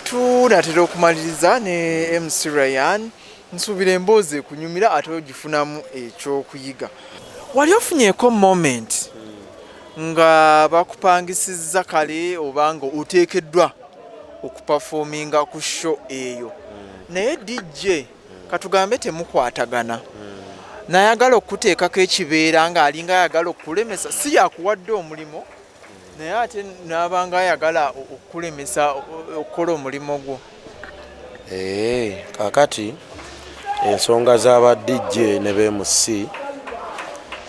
Tunatera okumaliriza ne MC Ryan nsuubira emboozi ekunyumira ate ogifunamu ekyokuyiga. Wali ofunyeeko moment nga bakupangisizza kale oba nga oteekeddwa okuperforminga ku show eyo naye DJ katugambe temukwatagana nayagala okuteekako ekibeera nga alinga ayagala okulemesa si yakuwadde omulimo naye ate n'abanga ayagala okulemesa okukola omulimo gwo. Kakati ensonga z'aba DJ ne BMC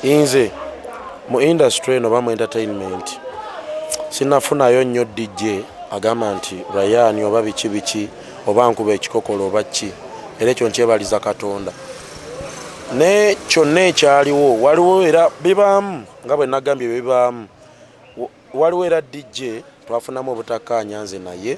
inze mu industry eno mu entertainment sinafunayo nnyo DJ agamba nti Ryan oba biki oba nkuba ekikokolo oba ki era ekyo nkyebaliza Katonda ne kyonna ekyaliwo waliwo era bibaamu nga bwe nagambye bibaamu waliwo era DJ twafunamu obutakkaanya nze naye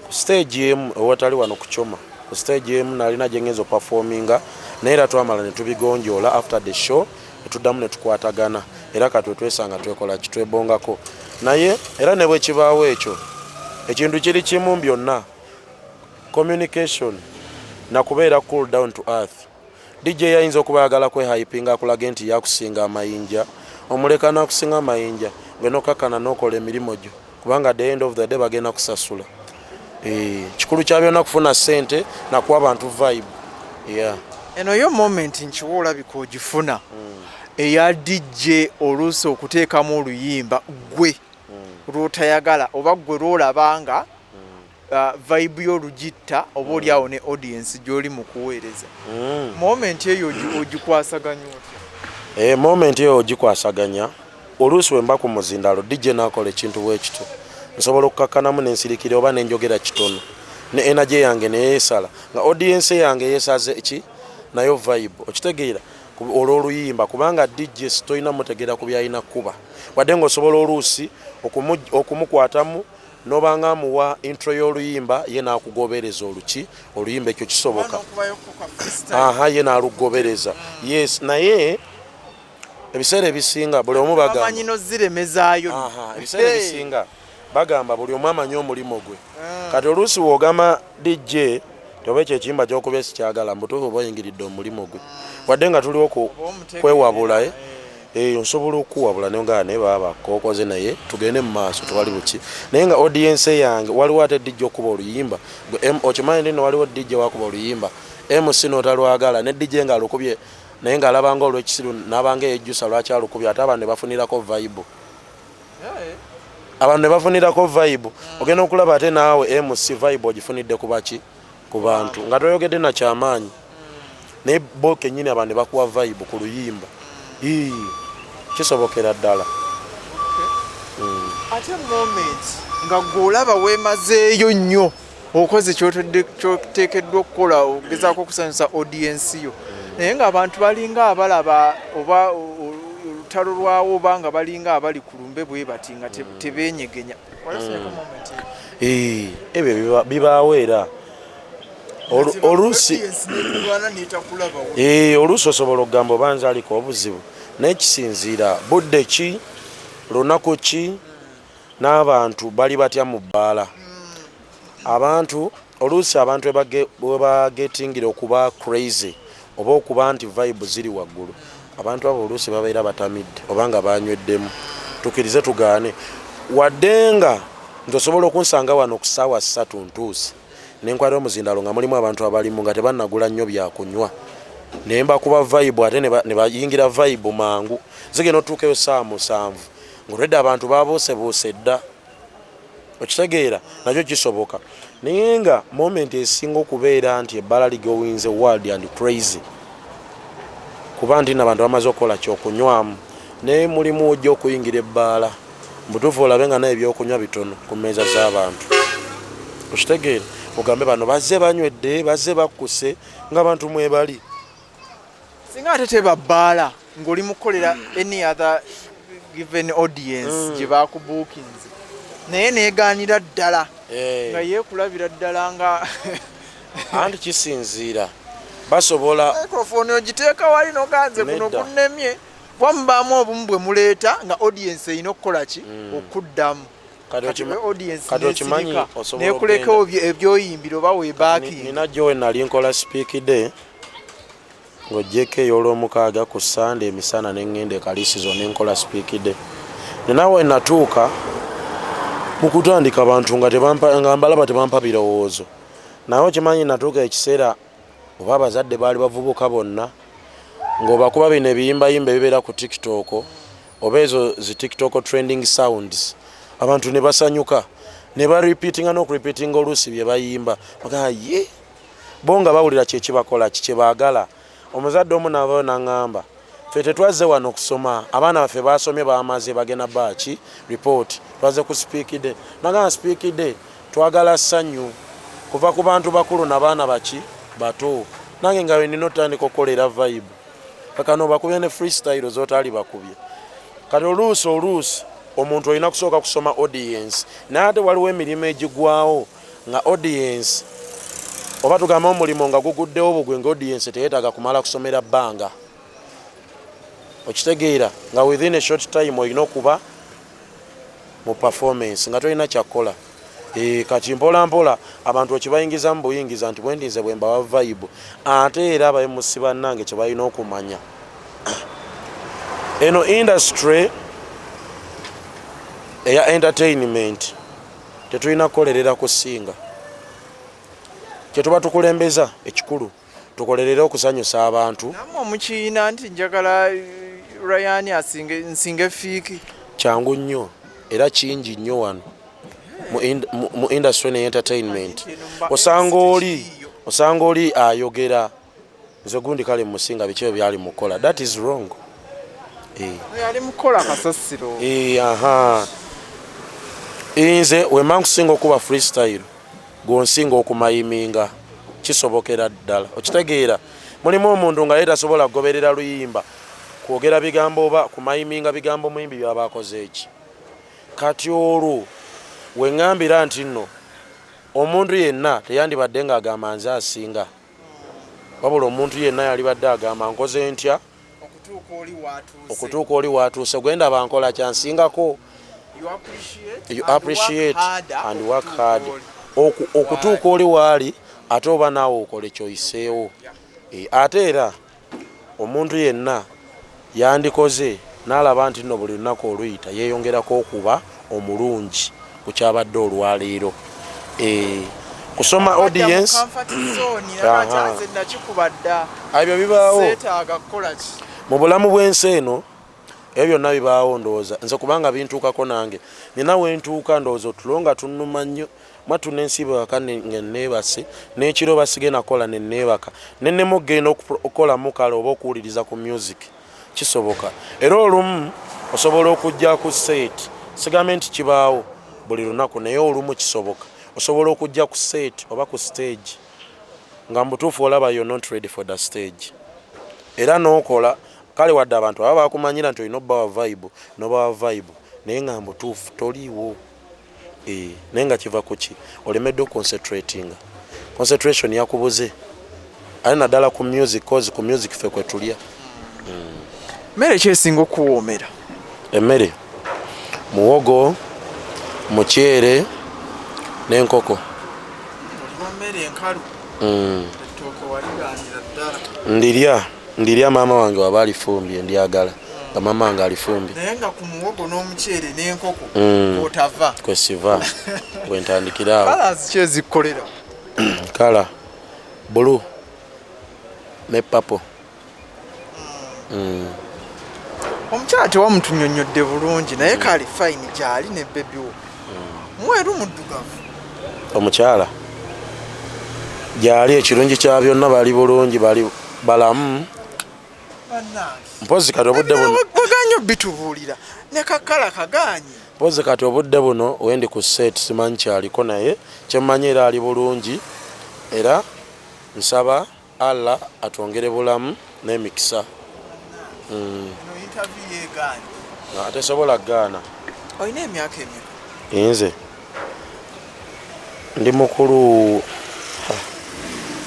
ku stage emu ewatali wano kuchoma ku stage emu nalina gye ngenza performinga naye era twamala ne tubigonjoola after the show tuddamu ne tukwatagana era katwe twesanga twekola kitwebongako naye era ne bwe kibaawo ekyo ekintu kiri kimu byonna communication na kubeera cool down to earth. DJ yayinza okuba ayagala kwehypinga akulaga nti yakusinga amayinja omuleka nakusinga amayinja ng'enokakana n'okola emirimu gyo kubanga at the end of the day bagenda kusasula. Kikulu kya byonna kufuna ssente nakuwa abantu vibe. Eno yo moment nkiwa olabika ogifuna eya DJ oluusi okuteekamu oluyimba gwe lw'otayagala oba gwe lw'olabanga vibe y'olugitta oba oliawo ne audience gy'oli mu kuweereza. Moment eyo ogikwasaganya otya? Moment eyo ogikwasaganya oluusi wemba ku muzindalo DJ n'akola ekintu bwekito nsobola okukakkanamu n'ensirikira oba n'enjogera kitono ne energy yange neyeesala nga audience yange yeesaze ki nayo vibe okitegeera olw'oluyimba kubanga DJ sitoyina mutegeera ku byalina kuba wadde ng'osobola oluusi okumukwatamu n'obanga amuwa intro y'oluyimba ye n'akugobereza oluyimba ekyo kisoboka ye n'alugobereza yes naye ebiseera ebisinga buli omu bagamba amanyi noziremezaayo ebiseera ebisinga bagamba buli omu amanyi omulimo gwe kati oluusi w'ogamba DJ toba ekyo ekiyimba ky'okubya si kyagala mbutuufu oba oyingiridde omulimo gwe wadde nga tuliwo kwewabula nsobola okuwabula naye nga naye baba bakokoze naye tugende mu maaso tewali buki naye nga audience yange waliwo ate DJ okuba oluyimba okimanyi nti waliwo DJ wakuba oluyimba MC n'otalwagala ne DJ nga alukubye naye nga alabanga olw'ekisiru n'abanga yejjusa lwaki alukubye ate abantu ne bafunirako vibe ogenda okulaba ate naawe MC vibe ogifunidde kubaki ku bantu nga toyogedde na kyamaanyi naye bo kennyini abantu ne bakuwa vibe ku luyimba kisobokera ddala. Ate moment nga gw'olaba weemazeeyo nnyo okoze kyoteekeddwa okukola ogezaako okusanyusa audience yo naye ng'abantu balinga abalaba oba olutalo lwawo oba nga balinga abali ku lumbe bwe bati nga tebeenyegenya. Ebyo bibaawo era oluusi osobola okugamba oba nze aliko obuzibu naye kisinziira budde ki lunaku ki n'abantu bali batya mu bbaala oluusi abantu bwe bagetingira okuba crazy oba okuba nti vibe ziri waggulu abantu abo oluusi babeera batamidde oba nga banyweddemu tukirize tugaane wadde nga nti osobola okunsanga wano ku ssaawa 3 ntuusi nenkwata omuzindalo nga mulimu abantu abalimu nga tebannagula nnyo byakunywa naye mbakuba vibe ate ne bayingira vibe mangu zigenda otuukeyo 7 ng'olwedde abantu babuusebuuse dda okitegeera nakyo kisoboka naye nga moment esinga okubeera nti ebbala ligowinze wild and crazy kuba nti n'abantu bamaze okukola kyokunywamu naye mulimu ojja okuyingira ebbaala mutuufu olabe nga naye ebyokunywa bitono ku mmeeza z'abantu okitegeera ogambe bano bazze banywedde bazze bakkuse ng'abantu mwebali singa ate tebabbaala ng'oli mukukolera any other given audience gye bakubuukinze naye neegaanira ddala nga yeekulabira ddala nga anti kisinziira basobola microphone ogiteeka wali noganze kuno kunnemye wamubaamu obumu bwe muleeta nga audience erina okukola ki okuddamu kati okimanyi osobola nekulekawo ebyoyimbiro bawe backing. Nina jowe nali nkola speak day ng'ojjeko ey'olwomukaaga ku Sunday emisana ne ŋŋenda e Kalisizo ne nkola speak day. Ninawe natuuka mu kutandika abantu nga mbalaba tebampa birowoozo. Naye okimanyi natuuka ekiseera oba abazadde baali bavubuka bonna ng'obakuba bino ebiyimbayimba ebibeera ku TikTok oba ezo zi TikTok trending sounds, abantu ne basanyuka ne barepeatinga n'okurepeatinga oluusi bye bayimba bagaa ye bo nga bawulira kye kibakola kye baagala. Omuzadde omu n'avaayo n'aŋŋamba ffe tetwazze wano okusoma, abaana baffe baasomye bamaze bagenda baaki report, twazze ku speak day. Nagamba speak day twagala ssanyu kuva ku bantu bakulu n'abaana baki bato. Nange nga nina otandika okukolera vibe kakano bakubye ne freestyle z'otaali bakubye. Kati oluusi omuntu olina kusooka kusoma audience, naye ate waliwo emirimu egigwawo nga audience oba tugamba omulimu nga guguddewo bugwe nga audience teyeetaaga kumala kusomera bbanga. Okitegeera nga within a short time olina okuba mu performance nga tolina kyakkola. Kati mpola mpola abantu okibayingiza mu buyingiza nti bwendinze bwe mbawa vibe, ate era abayimusi bannange kye balina okumanya eno industry eya entertainment tetulina kukolerera kusinga. Kye tuba tukulembeza ekikulu tukolerera okusanyusa abantu. Namwe omukiina nti njagala Ryan nsinge fiiki. Kyangu nnyo era kingi nnyo wano mu industry ne entertainment. Osanga oli ayogera nze gundi kale musinga biki byali mukola. That is wrong. Yali mukola kasasiro. Aha. Inze wemma nkusinga okuba freestyle gonsinga okumayiminga kisobokera ddala. Okitegeera mulimu omuntu nga tasobola kugoberera luyimba kwogera bigambo oba kumayiminga bigambo muyimbi byabakoze eki. Kati olwo weŋŋambira nti nno omuntu yenna teyandibadde ng'agamba nze asinga, wabula omuntu yenna yalibadde agamba nkoze ntya okutuuka oli watuuse gwenda bankola kyansingako. You appreciate and work hard okutuuka oli waali ate oba naawe okole kyoyiseewo. Ate era omuntu yenna yandikoze n'alaba nti nno buli lunaku oluyita yeeyongerako okuba omulungi ku kyabadde olwaleero. Kusoma audience ebyo bibaawo mu bulamu bw'ensi eno. Ebyo byonna bibaawo ndowooza nze kubanga bintuukako nange nina wentuuka ndowooza otulo nga tunnuma nnyo mwatu n'ensiba waka neebase n'ekiro basige nakola neneebaka nennemugenda okukola mukale oba okuwuliriza ku music kisoboka. Era olumu osobola okujja ku set, sigambe nti kibaawo buli lunaku naye olumu kisoboka osobola okujja ku set oba ku stage nga mbutuufu olaba you're not ready for the stage era n'okola kale wadde abantu aba bakumanyira nti olina obbawa vibe n'obawa vibe naye nga mbutuufu toliiwo. Naye nga kiva ku ki olemedde concentrating. Concentration yakubuze ali naddala ku music cause ku music ffe kwe tulya. Mmere kyesinga okuwoomera? Emmere muwogo, muceere n'enkoko. Mmere enkalu. Ndirya maama wange waba alifumbye ndyagala nga maama wange alifumbye. Naye nga ku muwogo n'omuceere n'enkoko otava kwe siva bwentandikira awo. Colours ki ezikkolera? Kala blue ne purple. Omukyala tewamutunyonnyodde bulungi naye kali fine gyali ne baby wo mweru muddugavu. Omukyala gyali ekirungi kya byonna bali bulungi bali balamu. Mpozi kati obudde buno baganyo bitubuulira ne kakala kaganyi. Mpozi kati obudde buno wendi ku set simanyi kyaliko naye kyemmanyi era ali bulungi era nsaba Allah atwongere bulamu n'emikisa. Tesobola gaana. Olina emyaka emeka? Nze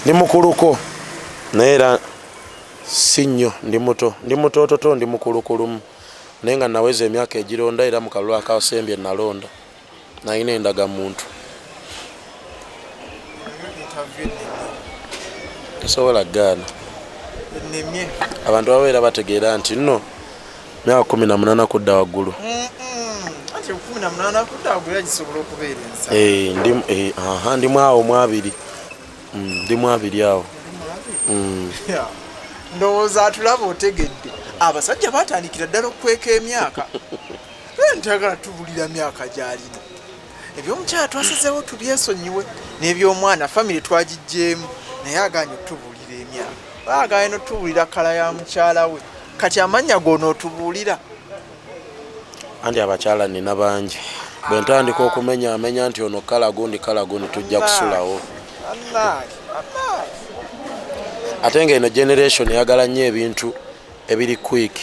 ndi mukuluko naye era si nnyo ndi mutoototo ndi mukulukulumu naye nga naweza emyaka egironda era mu kalulu akasembye nalonda. nalina endagamuntu tosobola gaana abantu babeera bategeera nti nno myaka 18 kudda waggulu ndimu awo mwabiri ndimu abiri awo ndowooza atulaba otegedde abasajja batandikira ddala okukweka emyaka ntagala tubulira myaka gyalina ebyomukyala twasazeewo tubyesonyiwe n'ebyomwana famire twagijjeemu naye aganye otubulira emyaka baaganye notubulira kala ya mukyala we kati amannya goonootubulira anti abakyala nina bangi bwe ntandika okumenyaamenya nti ono kala gundi tujja kusulawo ate ng'eno generation eyagala nnyo ebintu ebiri quick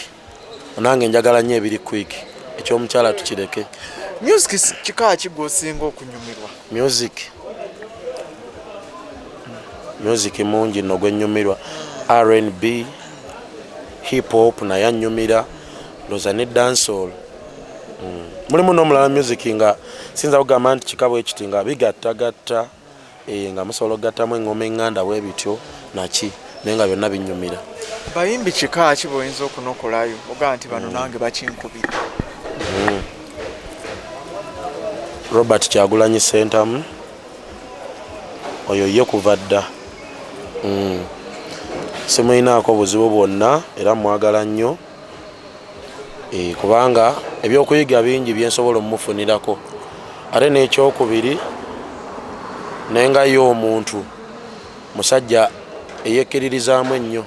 nange njagala nnyo ebiri quick ekyomukyala tukireke music kika ki gwosinga okunyumirwa music mungi nno gwennyumirwa R&B hip hop naye annyumira ndoza ne dancehall mulimu n'omulala music nga sinza kugamba nti kikabo ekiti nga bigattagatta nga musobola okugattamu engoma eŋŋanda bwe bityo naki naye nga byonna binnyumira bayimbi kika ki bw'oyinza okunokolayo ogaa nti bano nange bakinkubira Robert Kyagulanyi Sentamu oyo ye kuva dda simuyinaako buzibu bwonna era mwagala nnyo kubanga ebyokuyiga bingi byensobola omumufunirako ate n'ekyokubiri nenga yo omuntu musajja eyekkiririzaamu ennyo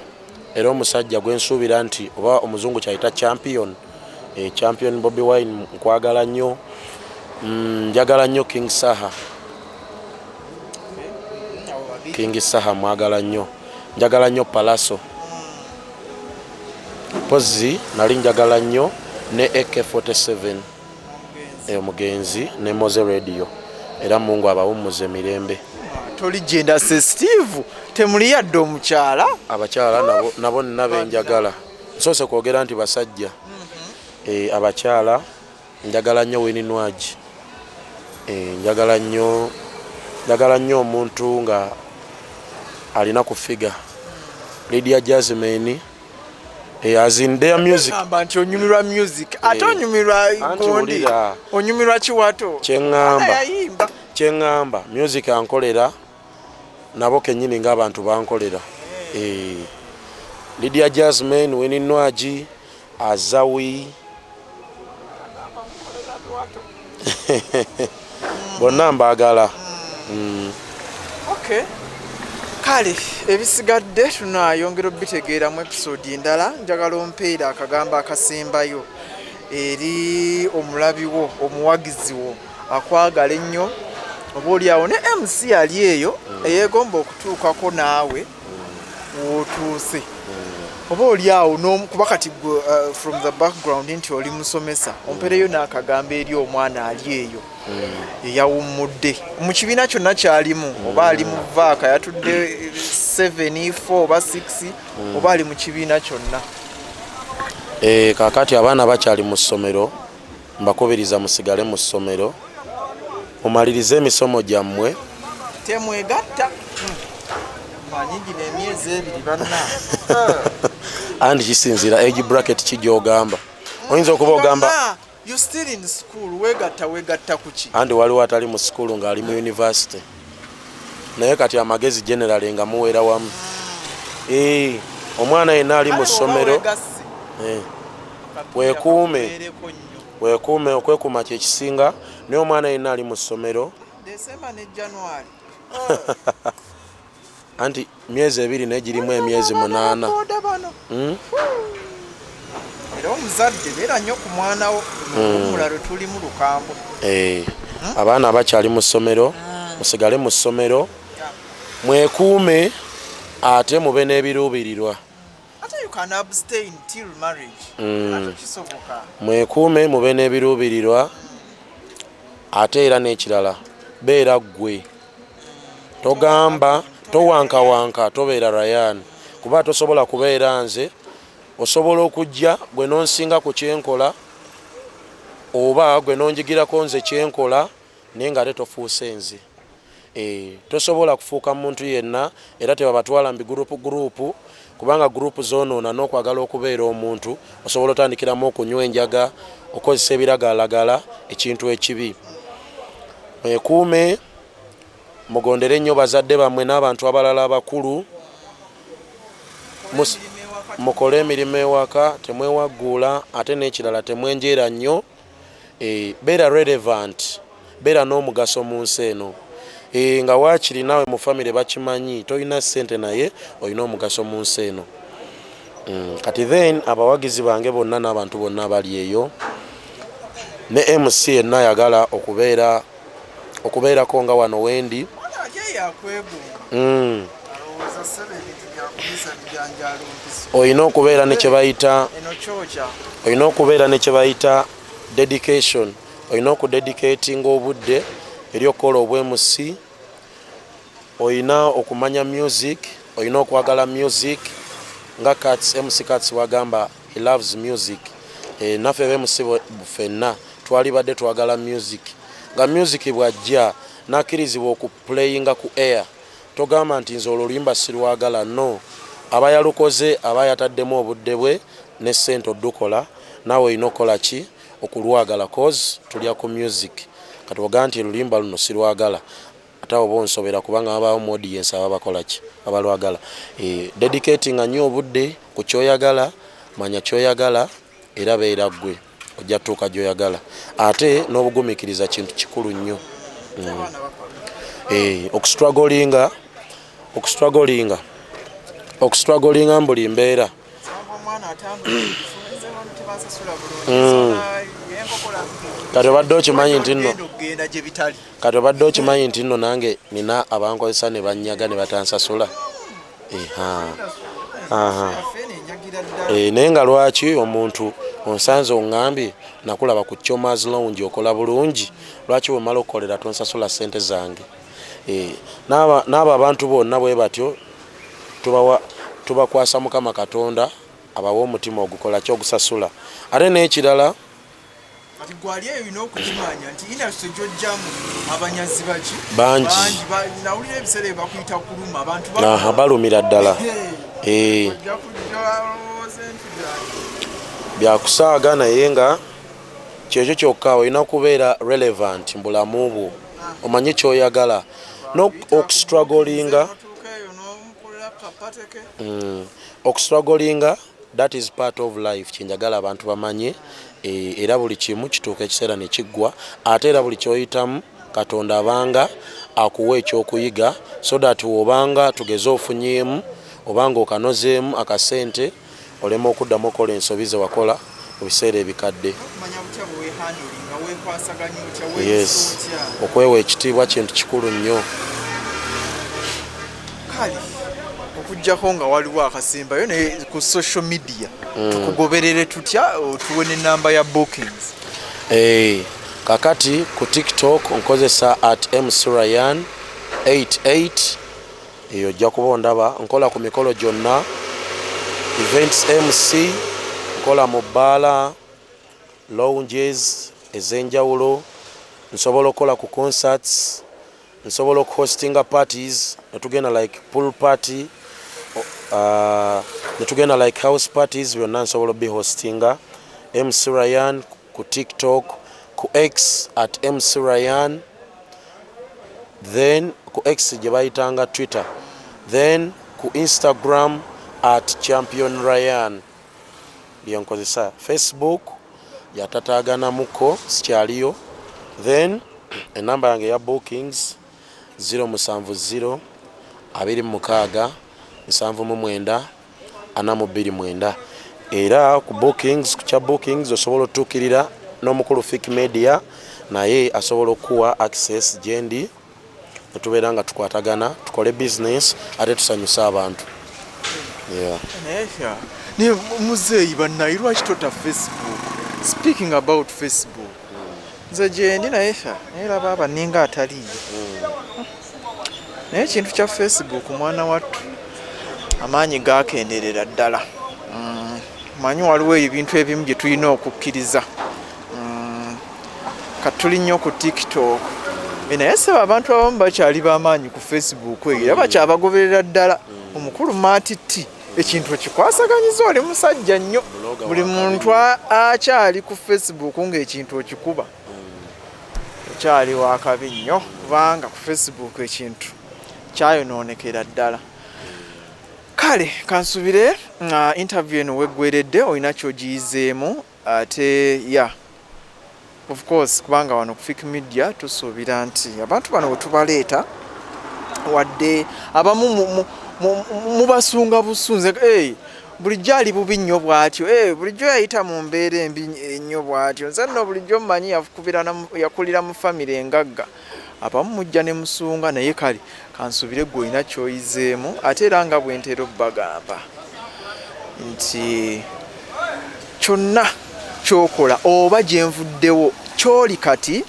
era omusajja gwensuubira nti oba omuzungu kyayita champion Bobi Wine nkwagala nnyo njagala nnyo King Saha mwagala nnyo njagala nnyo Palaso pozi nali njagala nnyo ne AK47 omugenzi ne Moze Radio era Mungu abawummuze mirembe toli gender sensitive temuli yadde omukyala abakyala nabo nina benjagala nsoose kwogera nti basajja abakyala njagala nnyo Winnie Nwagi njagala nnyo omuntu nga alina kufiga Lydia Jasmine as in their music nti onyumirwa music ate onyumirwa gondi onyumirwa kiwato kyeŋŋamba music ankolera nabo kennyini ng'abantu bankolera Lydia Jasmine Winnie Nwagi Azawi bonna mbaagala okay kale ebisigadde tunayongera obitegeera mu episode endala njagala ompeera akagamba akasembayo eri omulabiwo omuwagizi wo akwagala ennyo oba oliawo ne MC yali eyo eyeegomba okutuukako naawe wootuuse oba oliawo kuba kati from the background nti oli musomesa ompereyo n'akagamba eri omwana ali eyo eyawummudde mu kibiina kyonna kyalimu oba ali mu vaaka yatudde 7 4 oba 6 oba ali mu kibiina kyonna kakati abaana bakyali mu ssomero mbakubiriza musigale mu ssomero mumalirize emisomo gyammwe temwegatta manyingi n'emyezi 2 banna andi kisinzira age bracket kijogamba oyinza okuba ogamba you still in school wegatta kuki andi waliwo atali mu school nga ali mu university naye kati amagezi general nga muwera wamu omwana yenna ali mu ssomero wekuume okwekuuma kyekisinga naye omwana yenna ali mu ssomero December ne January anti myezi 2 negirimu emyezi 8 era omuzadde beera nnyo ku mwana wo omulalo tuli mu lukambo abaana abakyali mu ssomero musigale mu ssomero mwekuume ate mube n'ebiruubirirwa mwekuume mube n'ebiruubirirwa ate era n'ekirala beera ggwe togamba towankawanka tobeera Ryan kuba tosobola kubeera nze osobola okujja gwe nonsinga ku kyenkola oba gwe nonjigirako nze kyenkola naye nga ate tofuuse nze. Tosobola kufuuka muntu yenna era tebabatwala mbi gurupu kubanga gurupu zoonoona n'okwagala okubeera omuntu osobola otandikiramu okunywa enjaga okozesa ebiragalalagala ekintu ekibi. Mwekuume mugondere nnyo bazadde bammwe n'abantu abalala abakulu, mukole emirimu ewaka temwewagguula ate n'ekirala temwenjeera nnyo. Beera relevant, beera n'omugaso mu nsi eno. Nga waakiri naawe mu famire bakimanyi tolina ssente naye olina omugaso mu nsi eno. Kati then abawagizi bange bonna n'abantu bonna abali eyo ne MC yenna ayagala okubeerako nga wano wendi. Olina okubeera ne kye bayita dedication. Olina okudedicatinga obudde eri okukola obwemusi. Olina okumanya music, olina okwagala music nga MC Kats wagamba he loves music. Naffe bemusi ffenna twali badde twagala music. Nga music bwajja nakkirizibwa okuplayinga ku air togamba nti nze olulimba sirwagala, no. Aba yalukoze aba yataddemu obudde bwe ne ssente oddukola naawe olina okukola ki okulwagala cause tulya ku music. Kati ogaa nti lulimba luno sirwagala ate oba onsobera kubanga abaawo mu audience ababakola ki abalwagala. Dedicating nnyo obudde ku kyoyagala, manya kyoyagala era beera ggwe ojja tuuka gy'oyagala ate n'obugumiikiriza kintu kikulu nnyo. Okustruggolinga mbuli mbeera. Kati obadde okimanyi nti nno nange nina abankozesa ne bannyaga ne batansasula. Naye nga lwaki omuntu onsanze oŋŋambye nakulaba ku Chomas Lounge okola bulungi, lwaki bwemala okukolera tonsasula ssente zange? N'abo abantu bonna bwe batyo tubakwasa Mukama Katonda abawa omutima ogukola ki ogusasula. Ate n'ekirala bangi balumira ddala. Byakusaaga naye nga kyekyo kyokka olina okubeera relevant mu bulamu bwo, omanye kyoyagala okustrugglinga that is part of life. Kyenjagala abantu bamanye era buli kimu kituuka ekiseera ne kiggwa ate era buli kyoyitamu Katonda abanga akuwa ekyokuyiga so that wobanga tugeze ofunyeemu obanga okanozeemu akasente olema okuddamu okola ensobi ze wakola mu biseera ebikadde. Yes, okwewa ekitiibwa kintu kikulu nnyo. Okujjako nga waliwo akasimbayo ne ku social media tukugoberere tutya tuwe n'ennamba ya bookings? Kakati ku TikTok nkozesa @mcryan88 eyo ojja kuba ondaba. Nkola ku mikolo gyonna, events MC, nkola mu bbaala, lounges ez'enjawulo, nsobola okukola ku concerts, nsobola okuhostinga parties netugenda like pool party, netugenda like house parties, byonna nsobola obihostinga. MC Ryan ku TikTok, ku X @mcryan, then ku X gye bayitanga Twitter, then ku Instagram @championryan byenkozesa. Facebook yatataganamuko sikyaliyo. Then enamba yange ya bookings 070 26 79 429. Era ku bookings kya bookings osobola otuukirira n'omukulu Fik Media naye asobola okuwa access gyendi netubeera nga tukwatagana tukole business ate tusanyusa abantu. Ne muzeeyi bannayi lwaki tota Facebook? Speaking about Facebook, nze gyendi naye laba abaninga ataliyo. Naye ekintu kya Facebook mwana wattu amaanyi gakenderera ddala. Manyi waliwo ebintu ebimu bye tulina okukkiriza. Kati tuli nnyo ku TikTok naye saba abantu abamu bakyali bamaanyi ku Facebook eyo era bakyabagoberera ddala omukulu Maatiti ekintu ekikwasaganyiza oli musajja nnyo buli muntu akyali ku Facebook ng'ekintu okikuba ekyali wakabi nnyo kubanga ku Facebook ekintu kyayonoonekera ddala. Kale kansubire interview eno weggweredde olina kyogiyizeemu ate of course kubanga wano ku Fik Media tusuubira nti abantu bano bwe tubaleeta wadde abamu mubasunga busunze bulijjo ali bubi nnyo bw'atyo bulijjo yayita mu mbeera embi ennyo bw'atyo nze nno bulijjo mmanyi yakulira mu famire engagga abamu mujja ne musunga naye kale kansubire gwe olina kyoyizeemu ate era nga bwentera obbagamba nti kyonna kyokola oba gyenvuddewo kyoli kati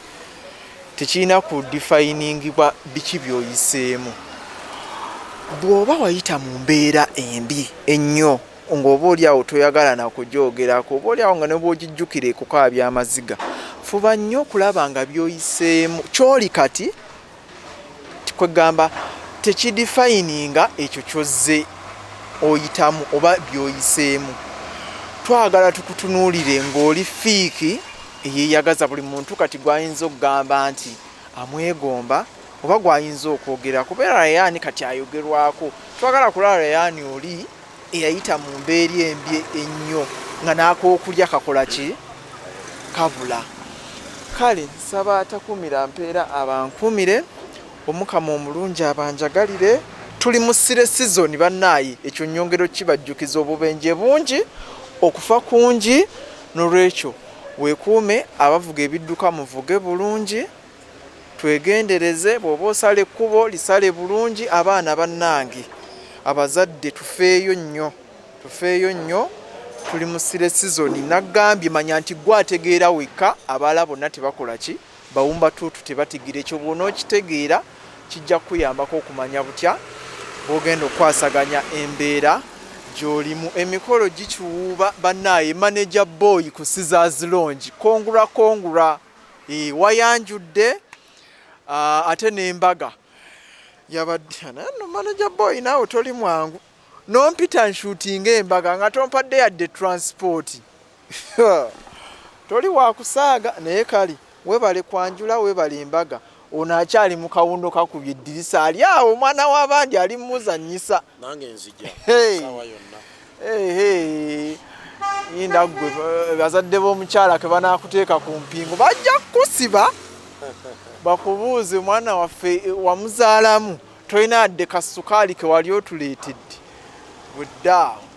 tekirina ku definingibwa biki byoyiseemu. Bw'oba wayita mu mbeera embi ennyo ng'oba oli awo toyagala nakugyogerako oba oli awo nga ne bw'ogijjukira ekukaabya amaziga fuba nnyo okulaba nga byoyiseemu kyoli kati kwegamba tekidefininga ekyo kyozze oyitamu oba byoyiseemu. Twagala tukutunuulire ng'oli fiiki eyeeyagaza buli muntu kati gwayinza okugamba nti amwegomba oba gwayinza okwogera kubeera Rayani kati ayogerwako. Twagala kulaba Rayani oli eyayita mu mbeera embi ennyo nga n'akookulya kakola ki kabula. Kale nsaba atakumira mpeera abankumire omukama omulungi abanjagalire. Tuli mu sire season bannaayi ekyo nnyongero kibajjukiza obubenje bungi okufa kungi n'olwekyo weekuume abavuga ebidduka muvuge bulungi twegendereze bw'oba osala ekkubo lisale bulungi. Abaana bannange abazadde tufeeyo nnyo tuli mu sire season naggambye manya nti gwe ategeera wekka abalala bonna tebakola ki bawumba tuutu tebatigira ekyo bw'ona okitegeera kijja kuyambako okumanya butya bw'ogenda okwasaganya embeera gy'olimu. Emikolo gikiwuuba bannaaye manager boy ku Caesars Lounge kongula wayanjudde ate n'embaga yabadde no manager boy naawe toli mwangu nompita nshutinga embaga nga tompadde yadde transport toli wakusaaga naye kali webale kwanjula webale embaga ono akyali mu kawundo kakubye eddirisa ali awo omwana w'abandi ali muzannyisa nange nzija sawa yonna yinda gwe bazadde b'omukyala ke banaakuteeka ku mpingo bajja kukusiba bakubuuze mwana waffe wamuzaalamu tolina adde kasukaali ke wali otuleetedde budde awo